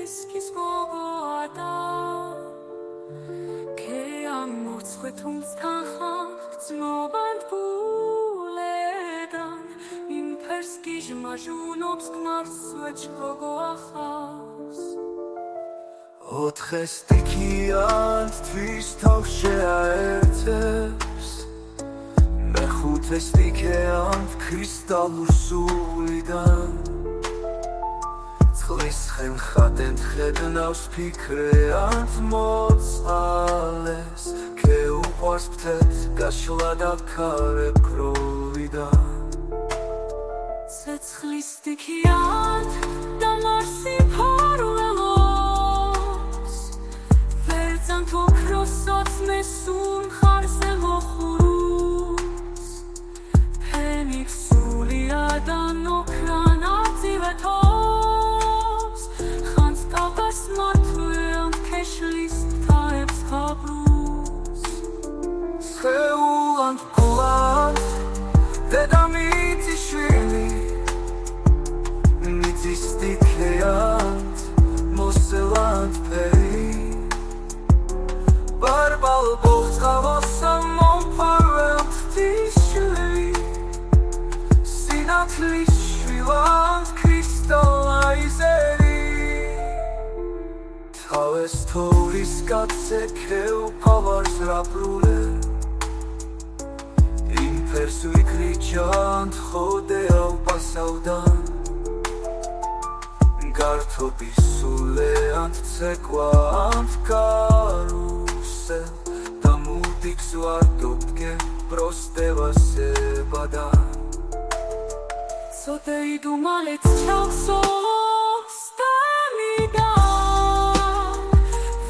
risquis gogoada Ke am motsvet uns tanhaft Zmoband buledan Im perskij majunobs Gmars svech gogoachas ოთხეს სტიქიანთ თვის თავს შეაერთებს მეხუთე სტიქიანთ ქრისტალურ სულიდან წყლის ხემხატენთ ხედნავს ფიქრეანთ მოწყალეს ქეუყვარს ფთეთ გაშლა და ქარებ გროვიდან ცეცხლის სტიქიანთ და მარსი ფარველობს ვერძანთ ოქროსოც მესუნ ხარზე მოხურუს ფენიქ სულიადან ოქრან აძივეთობს ხანს ტალღას მართვეანთ ქეშლის თაებს ჰაბრუს სხეულანთ გულანთ დედამიწის შვილი მიწის სტიქიანთ მოსელანთ ფერი ბარბალ ბოხწყავოსა მომფარველთ თიშლი სინათლის შვილანთ ქრისტალაიზერი თავეს თორის კაცე ქეუპავარს რაბრულე ფერს ვიკრიჩანთ ხოდეავ პასავდან გართობის სულეანთ ცეკვანთ კარუსელ და მუდიქს ვარდობდგე პროსტევასებადან სოდეიდუ მალეც ჩავსო სტამიდან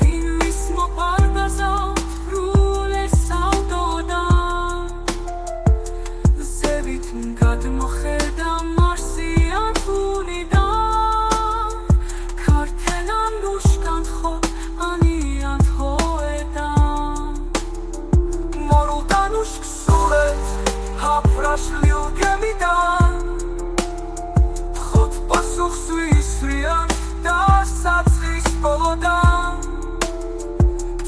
ვინ ვის მოპარდაზა გადმოხედა მარსიან თუნიდან ქართელან ნუშკანთ ხო ანიან თოედან მორუდან უშკსულეთ ჰაფრაშლიულ გემიდან ხოთ პასუხს ვისვრიან და საცხის ბოლოდან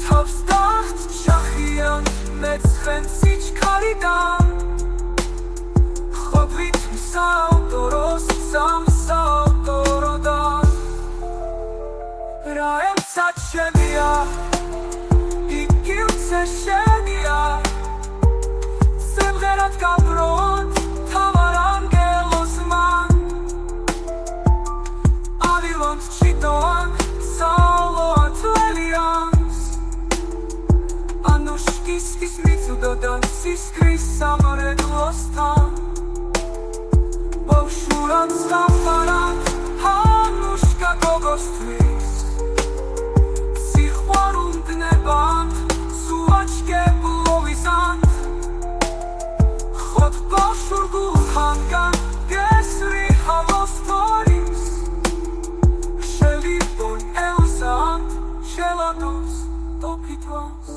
თავს დახთ ჩახიან მეცხენ სიჩქარიდან Ходвით საავტოროს სამსავტოროდან რა ემცად შემია იგი უცე შენია სიმღერად გაბროთ თავარ ანგელოს მან ავილონთ ჩიტოან საოლოან თველიანს ანუშკის ის მიწუდოდან სისქრის სამრედლოსთან ბავშვურად სწამფარად ჰანუშკა გოგოსთვის სიყვარულდნებად სუაჩკებლოვიზანთ ხოთ ბავშვურ გულხანგან გესრი ჰალოსტორის შელიბონ ელსანთ შელადოს ტოფითვას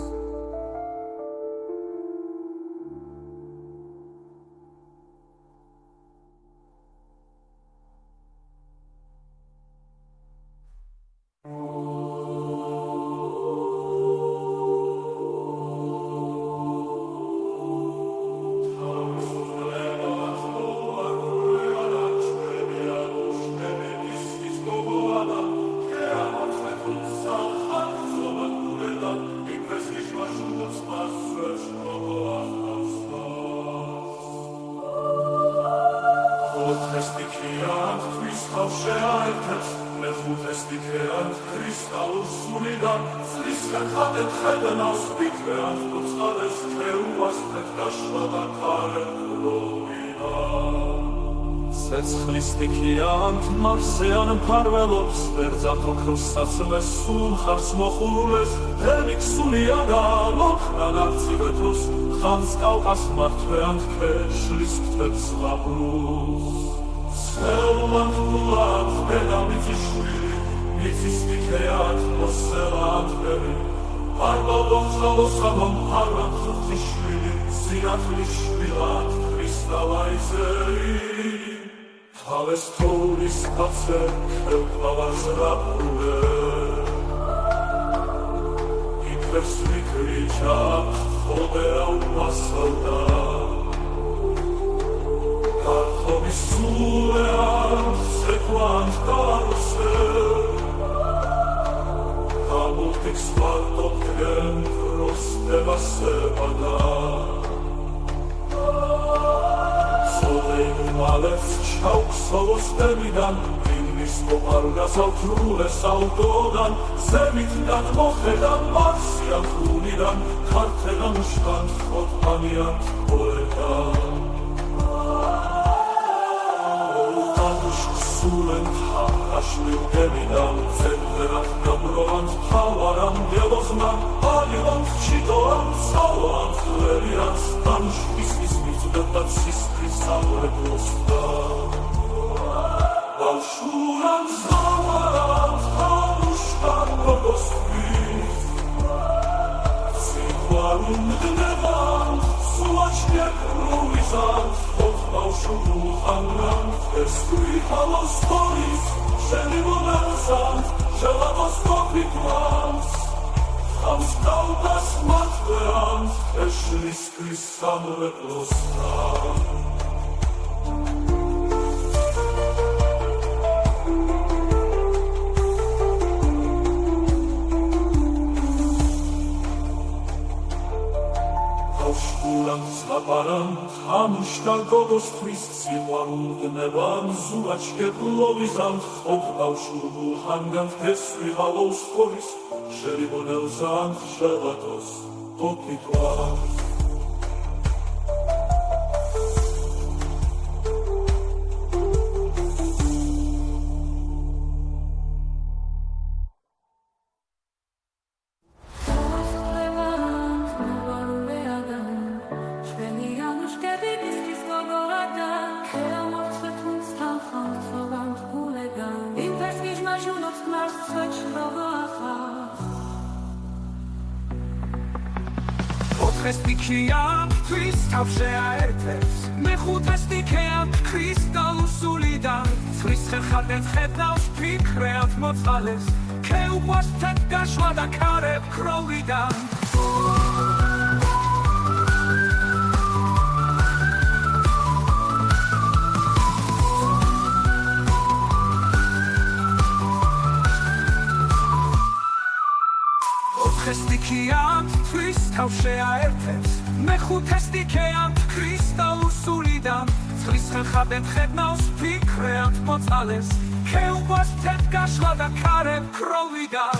მეხუთე სტიქიანთ ქრისტალურ სულიდან წლის ხატეთ ხედნავს ფიქრეანთ უწყალეს ქეუვას თეთრაშლა და ქარებ გროვიდან ცეცხლის სტიქიანთ მარსეან მფარველობს ვერძანთ ოქროსაც მესუნ ხარს მოხურულეს ფენიქ სულიადან ოქრან არწივეთოს ხანს კავკას მართვეანთ ქეშლის ფთებს ღაბრუს სხეულანთ გულანთ დედამიწის შვილი მიწის სტიქიანთ მოსელანთ ფერი ბარბალ ბოხწყავოსა მომფარველთ ღვთისშვილი სინათლის შვილად ქრისტალაიზერი თავეს თოვლის კაცე ქეუპავარს რაბრულე Versi kriča, odera upasavda Kako bi sulean, sekvant karusel Tamo tik svartotken, kroz teba se pada Soleil malec čauk solos temidan Ispopargas altrules autodan Zemit dat mohedan marsian unidan Kartegan uškan od anian poetan Tadušk sulen hašli gemidan Cenderat nabrovan havaran djeloznan Alivan čitoran saloan hlerian Tanušk ismismicu datat sistri salve prostan Balšuran zavaran, hanuškan bogostvít Cihvarun dnevan, sulačnjak ruizan Od balšu duhangan, testuji halos storis Ženi monelzan, želavo stopit vans Hams kaudas matvean, ešlis krisan leplostan Zlaparan, hanuška gogostvis Cihvarun dnevan, zulačke lovizan Od balšu duhangan, testuji halos storis Želi monelzan, želatos topit vans Otrestikeam tvis tavshe aertevs Mechutestikeam kristallusulidan Tvis xerxadet xednavs pikreat motzales Keubas tetgashva da karev krovidan Otrestikeam tvis tavshe aertevs Mechutestikeam kristallusulidan Tvis xerxadet xednavs pikreat motzales Keubas tetgashva da karev krovidan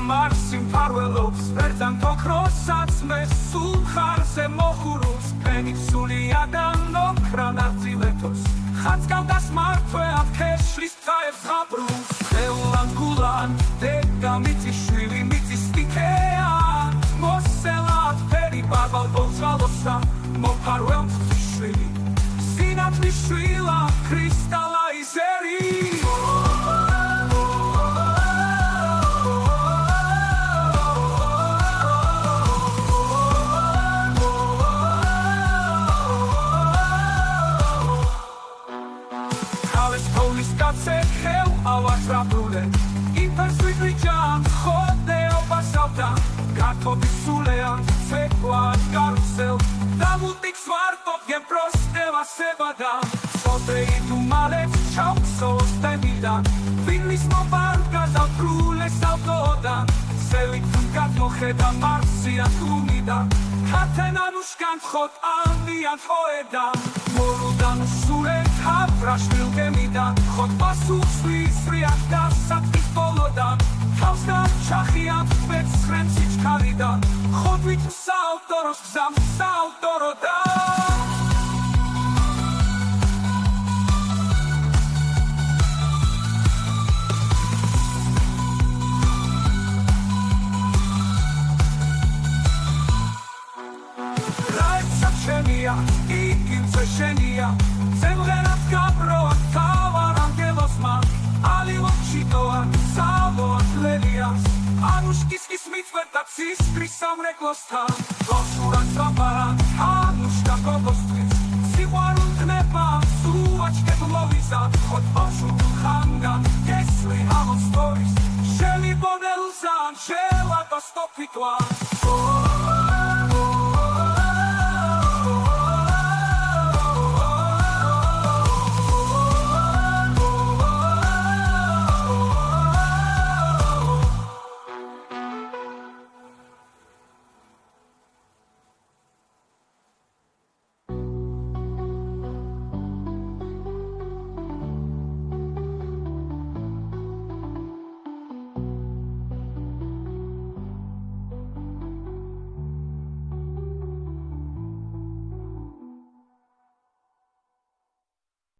Marsim parvelops, verdzan to krosats me sulchar se mochurus, penit suliadan okran arziletos. Hatskaudas martve avkeshlis taev zabrus, Eulan gulan, dega mitishvili mitistikean, Moselat peri barbal bonzvalosa, mo parvelms tishvili, Sinat mishvila, kristala izeri. Sekhev avatrabule Impersvitrijan Chodeo basavdan Gartobi sulean Sekvan karusel Damutik svartov Jem prosteva sebadan Sodeitu malec Čauk solos temidan Vinismo bargas Altrules autodan Selik funkat mohedan Marsian unidan Katenan uškan Chod alvian hoedan Morudan usulet Havrashvil gemidan Chod pasuk sriak dasat ispolodan Kavsdan čachian Vec srensič kalidan Chod vitu saltoros Vzam saltorodan Ikim cešenija Zemljenat kabroat Kavar angelosman Alilot čitoan Salvoat lelias Anuški skismi მიწვერდა ცისკრის სამრეკლოსთან ლოშურად საბარად ანუშკა გოგოსთვის სიყვარულთნება სუაჩკებლოვიზად ხოთ ბაშურ ხანგან გესლი ამოსტორის შელი ბონელზან შელატო სტოპიტვა